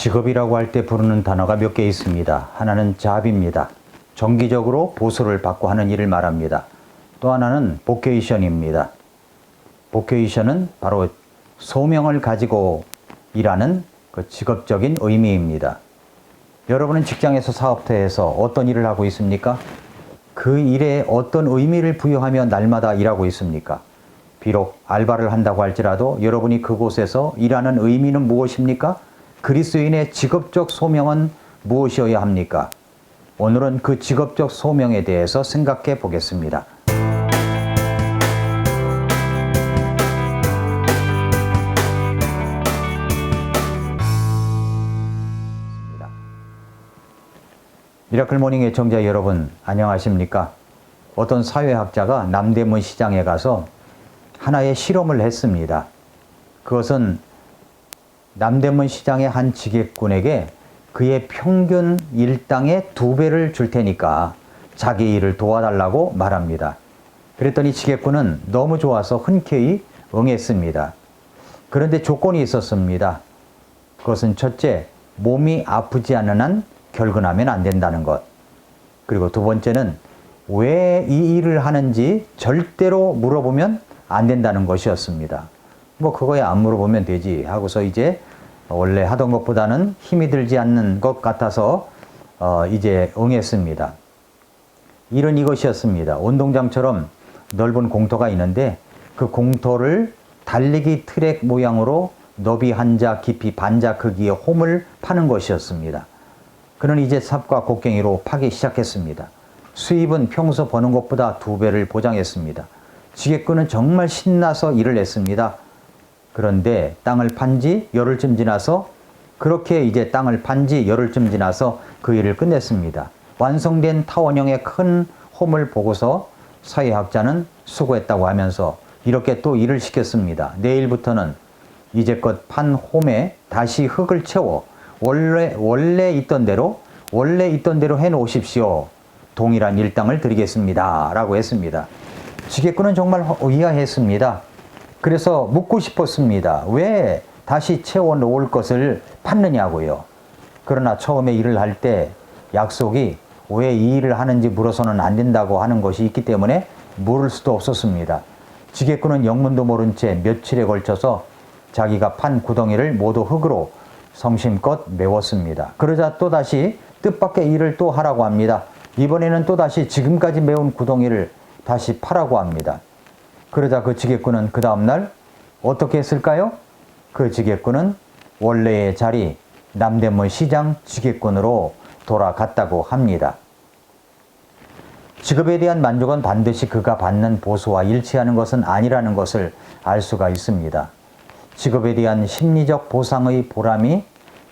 직업이라고 할 때 부르는 단어가 몇 개 있습니다. 하나는 잡입니다. 정기적으로 보수를 받고 하는 일을 말합니다. 또 하나는 보케이션입니다. 보케이션은 바로 소명을 가지고 일하는 그 직업적인 의미입니다. 여러분은 직장에서 사업터에서 어떤 일을 하고 있습니까? 그 일에 어떤 의미를 부여하며 날마다 일하고 있습니까? 비록 알바를 한다고 할지라도 여러분이 그곳에서 일하는 의미는 무엇입니까? 그리스도인의 직업적 소명은 무엇이어야 합니까? 오늘은 그 직업적 소명에 대해서 생각해 보겠습니다. 미라클 모닝 애청자 여러분, 안녕하십니까? 어떤 사회학자가 남대문 시장에 가서 하나의 실험을 했습니다. 그것은 남대문 시장의 한 지객꾼에게 그의 평균 일당의 2배를 줄 테니까 자기 일을 도와달라고 말합니다. 그랬더니 지객꾼은 너무 좋아서 흔쾌히 응했습니다. 그런데 조건이 있었습니다. 그것은 첫째, 몸이 아프지 않는 한 결근하면 안 된다는 것. 그리고 두 번째는 왜 이 일을 하는지 절대로 물어보면 안 된다는 것이었습니다. 뭐 그거에 안 물어보면 되지 하고서 이제 원래 하던 것보다는 힘이 들지 않는 것 같아서 이제 응했습니다. 일은 이것이었습니다. 운동장처럼 넓은 공터가 있는데 그 공터를 달리기 트랙 모양으로 너비 한자 깊이 반자 크기의 홈을 파는 것이었습니다. 그는 이제 삽과 곡괭이로 파기 시작했습니다. 수입은 평소 버는 것보다 2배를 보장했습니다. 지객꾼은 정말 신나서 일을 했습니다. 그런데 땅을 판 지 열흘쯤 지나서 그렇게 이제 땅을 판 지 열흘쯤 지나서 그 일을 끝냈습니다. 완성된 타원형의 큰 홈을 보고서 사회학자는 수고했다고 하면서 이렇게 또 일을 시켰습니다. 내일부터는 이제껏 판 홈에 다시 흙을 채워 원래 있던 대로 해 놓으십시오. 동일한 일당을 드리겠습니다. 라고 했습니다. 지객꾼은 정말 의아했습니다. 그래서 묻고 싶었습니다. 왜 다시 채워 놓을 것을 팠느냐고요. 그러나 처음에 일을 할 때 약속이 왜 이 일을 하는지 물어서는 안 된다고 하는 것이 있기 때문에 물을 수도 없었습니다. 지객꾼은 영문도 모른 채 며칠에 걸쳐서 자기가 판 구덩이를 모두 흙으로 성심껏 메웠습니다. 그러자 또다시 뜻밖의 일을 또 하라고 합니다. 이번에는 또다시 지금까지 메운 구덩이를 다시 파라고 합니다. 그러자 그 지객꾼은 그 다음날 어떻게 했을까요? 그 지객꾼은 원래의 자리 남대문 시장 지객꾼으로 돌아갔다고 합니다. 직업에 대한 만족은 반드시 그가 받는 보수와 일치하는 것은 아니라는 것을 알 수가 있습니다. 직업에 대한 심리적 보상의 보람이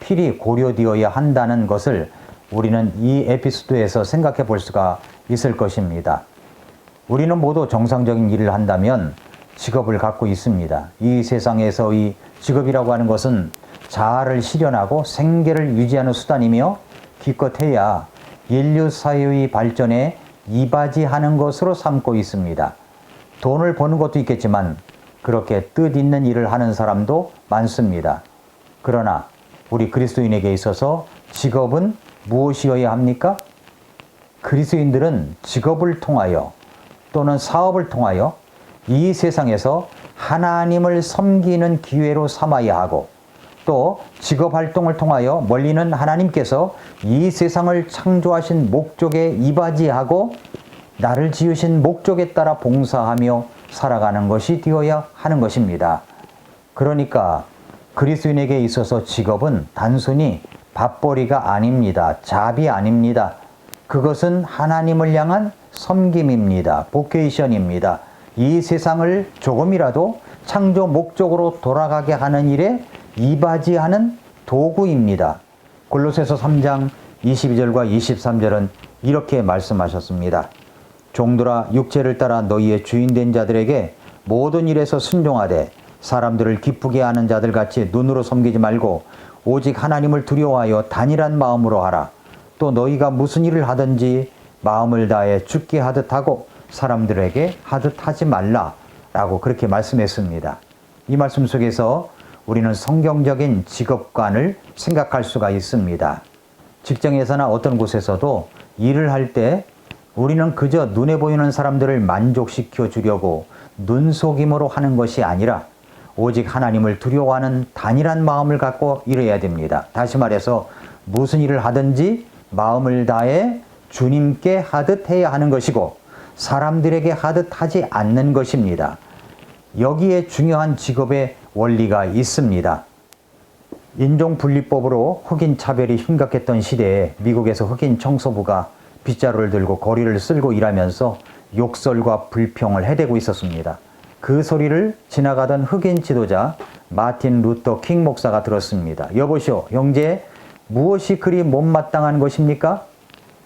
필히 고려되어야 한다는 것을 우리는 이 에피소드에서 생각해 볼 수가 있을 것입니다. 우리는 모두 정상적인 일을 한다면 직업을 갖고 있습니다. 이 세상에서의 직업이라고 하는 것은 자아를 실현하고 생계를 유지하는 수단이며 기껏해야 인류 사회의 발전에 이바지하는 것으로 삼고 있습니다. 돈을 버는 것도 있겠지만 그렇게 뜻 있는 일을 하는 사람도 많습니다. 그러나 우리 그리스도인에게 있어서 직업은 무엇이어야 합니까? 그리스도인들은 직업을 통하여 또는 사업을 통하여 이 세상에서 하나님을 섬기는 기회로 삼아야 하고 또 직업 활동을 통하여 멀리는 하나님께서 이 세상을 창조하신 목적에 이바지하고 나를 지으신 목적에 따라 봉사하며 살아가는 것이 되어야 하는 것입니다. 그러니까 그리스도인에게 있어서 직업은 단순히 밥벌이가 아닙니다. 잡이 아닙니다. 그것은 하나님을 향한 섬김입니다. 보케이션입니다. 이 세상을 조금이라도 창조 목적으로 돌아가게 하는 일에 이바지하는 도구입니다. 골로새서 3장 22절과 23절은 이렇게 말씀하셨습니다. 종들아 육체를 따라 너희의 주인된 자들에게 모든 일에서 순종하되 사람들을 기쁘게 하는 자들 같이 눈으로 섬기지 말고 오직 하나님을 두려워하여 단일한 마음으로 하라. 또 너희가 무슨 일을 하든지 마음을 다해 주께 하듯 하고 사람들에게 하듯 하지 말라 라고 그렇게 말씀했습니다. 이 말씀 속에서 우리는 성경적인 직업관을 생각할 수가 있습니다. 직장에서나 어떤 곳에서도 일을 할 때 우리는 그저 눈에 보이는 사람들을 만족시켜 주려고 눈속임으로 하는 것이 아니라 오직 하나님을 두려워하는 단일한 마음을 갖고 일해야 됩니다. 다시 말해서 무슨 일을 하든지 마음을 다해 주님께 하듯 해야 하는 것이고 사람들에게 하듯 하지 않는 것입니다. 여기에 중요한 직업의 원리가 있습니다. 인종분리법으로 흑인 차별이 심각했던 시대에 미국에서 흑인 청소부가 빗자루를 들고 거리를 쓸고 일하면서 욕설과 불평을 해대고 있었습니다. 그 소리를 지나가던 흑인 지도자 마틴 루터 킹 목사가 들었습니다. 여보시오, 형제, 무엇이 그리 못마땅한 것입니까?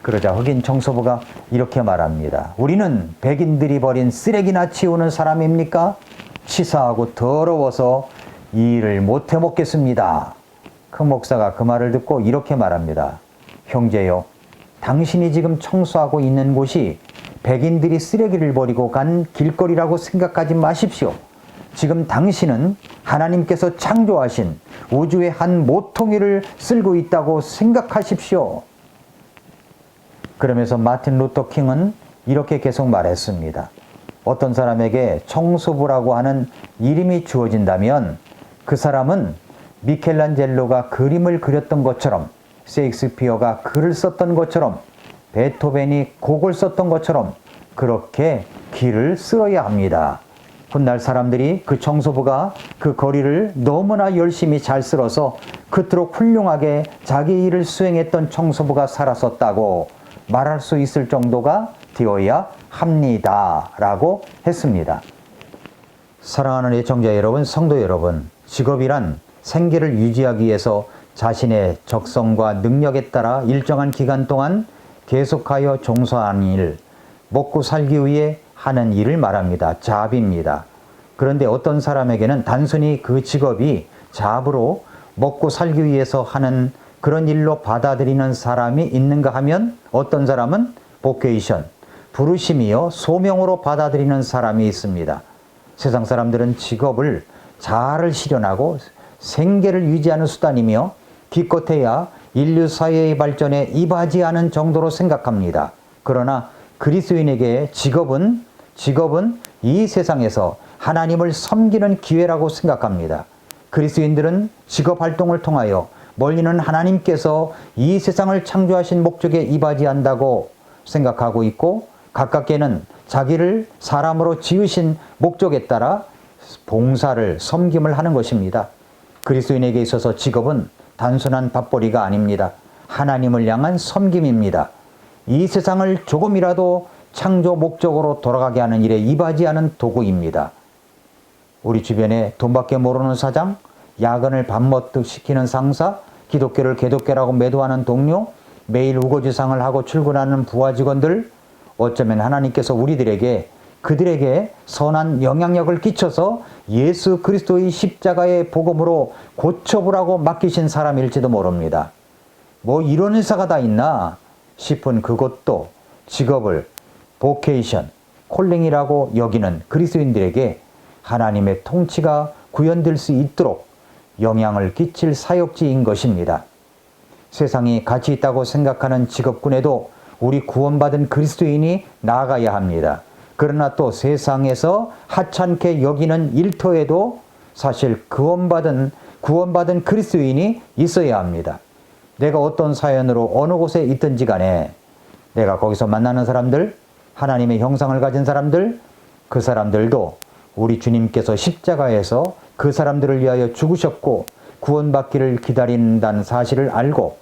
그러자 흑인 청소부가 이렇게 말합니다. 우리는 백인들이 버린 쓰레기나 치우는 사람입니까? 치사하고 더러워서 이 일을 못해 먹겠습니다. 그 목사가 그 말을 듣고 이렇게 말합니다. 형제요, 당신이 지금 청소하고 있는 곳이 백인들이 쓰레기를 버리고 간 길거리라고 생각하지 마십시오. 지금 당신은 하나님께서 창조하신 우주의 한 모퉁이를 쓸고 있다고 생각하십시오. 그러면서 마틴 루터 킹은 이렇게 계속 말했습니다. 어떤 사람에게 청소부라고 하는 이름이 주어진다면 그 사람은 미켈란젤로가 그림을 그렸던 것처럼, 셰익스피어가 글을 썼던 것처럼, 베토벤이 곡을 썼던 것처럼 그렇게 길을 쓸어야 합니다. 훗날 사람들이 그 청소부가 그 거리를 너무나 열심히 잘 쓸어서 그토록 훌륭하게 자기 일을 수행했던 청소부가 살았었다고 말할 수 있을 정도가 되어야 합니다. 라고 했습니다. 사랑하는 애청자 여러분, 성도 여러분, 직업이란 생계를 유지하기 위해서 자신의 적성과 능력에 따라 일정한 기간 동안 계속하여 종사하는 일, 먹고 살기 위해 하는 일을 말합니다. 잡입니다. 그런데 어떤 사람에게는 단순히 그 직업이 잡으로 먹고 살기 위해서 하는 그런 일로 받아들이는 사람이 있는가 하면 어떤 사람은 보케이션, 부르심이요 소명으로 받아들이는 사람이 있습니다. 세상 사람들은 직업을 자아를 실현하고 생계를 유지하는 수단이며 기껏해야 인류 사회의 발전에 이바지하는 정도로 생각합니다. 그러나 그리스도인에게 직업은 이 세상에서 하나님을 섬기는 기회라고 생각합니다. 그리스도인들은 직업 활동을 통하여 멀리는 하나님께서 이 세상을 창조하신 목적에 이바지한다고 생각하고 있고, 가깝게는 자기를 사람으로 지으신 목적에 따라 봉사를, 섬김을 하는 것입니다. 그리스도인에게 있어서 직업은 단순한 밥벌이가 아닙니다. 하나님을 향한 섬김입니다. 이 세상을 조금이라도 창조 목적으로 돌아가게 하는 일에 이바지하는 도구입니다. 우리 주변에 돈밖에 모르는 사장, 야근을 밤먹듯 시키는 상사, 기독교를 개독교라고 매도하는 동료, 매일 우거지상을 하고 출근하는 부하 직원들, 어쩌면 하나님께서 그들에게 선한 영향력을 끼쳐서 예수 그리스도의 십자가의 복음으로 고쳐보라고 맡기신 사람일지도 모릅니다. 뭐 이런 회사가 다 있나 싶은 그것도 직업을 보케이션, 콜링이라고 여기는 그리스도인들에게 하나님의 통치가 구현될 수 있도록 영향을 끼칠 사역지인 것입니다. 세상이 가치 있다고 생각하는 직업군에도 우리 구원받은 그리스도인이 나아가야 합니다. 그러나 또 세상에서 하찮게 여기는 일터에도 사실 구원받은 그리스도인이 있어야 합니다. 내가 어떤 사연으로 어느 곳에 있든지 간에 내가 거기서 만나는 사람들, 하나님의 형상을 가진 사람들, 그 사람들도 우리 주님께서 십자가에서 그 사람들을 위하여 죽으셨고 구원받기를 기다린다는 사실을 알고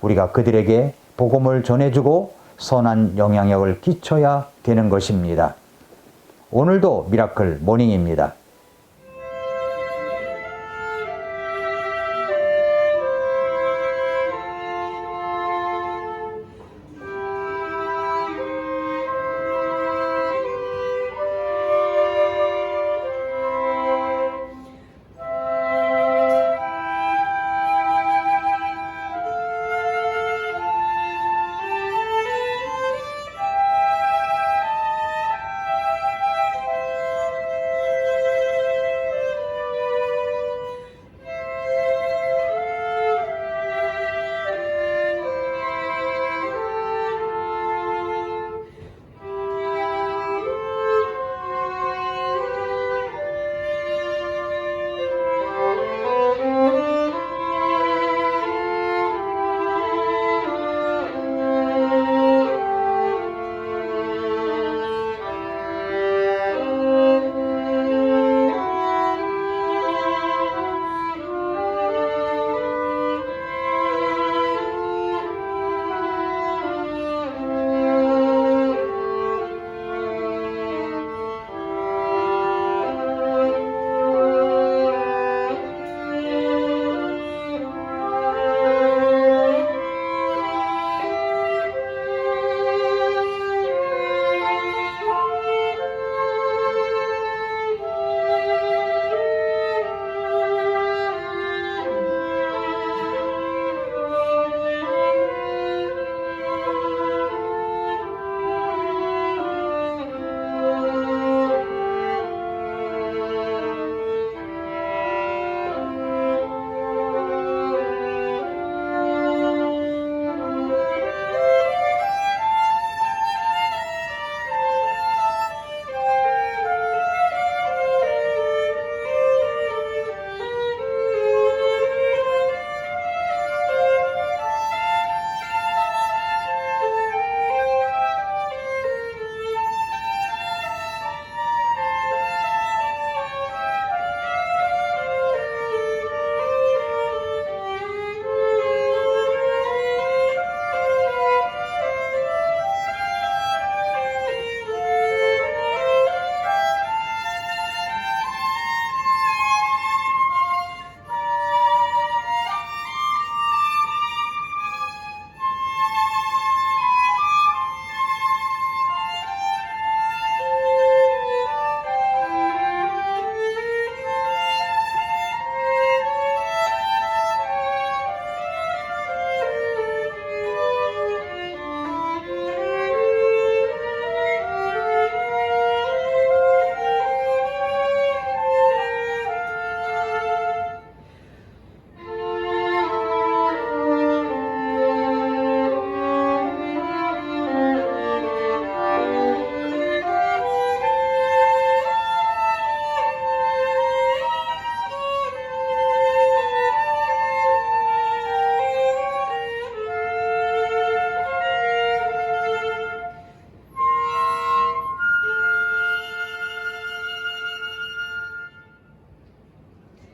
우리가 그들에게 복음을 전해주고 선한 영향력을 끼쳐야 되는 것입니다. 오늘도 미라클 모닝입니다.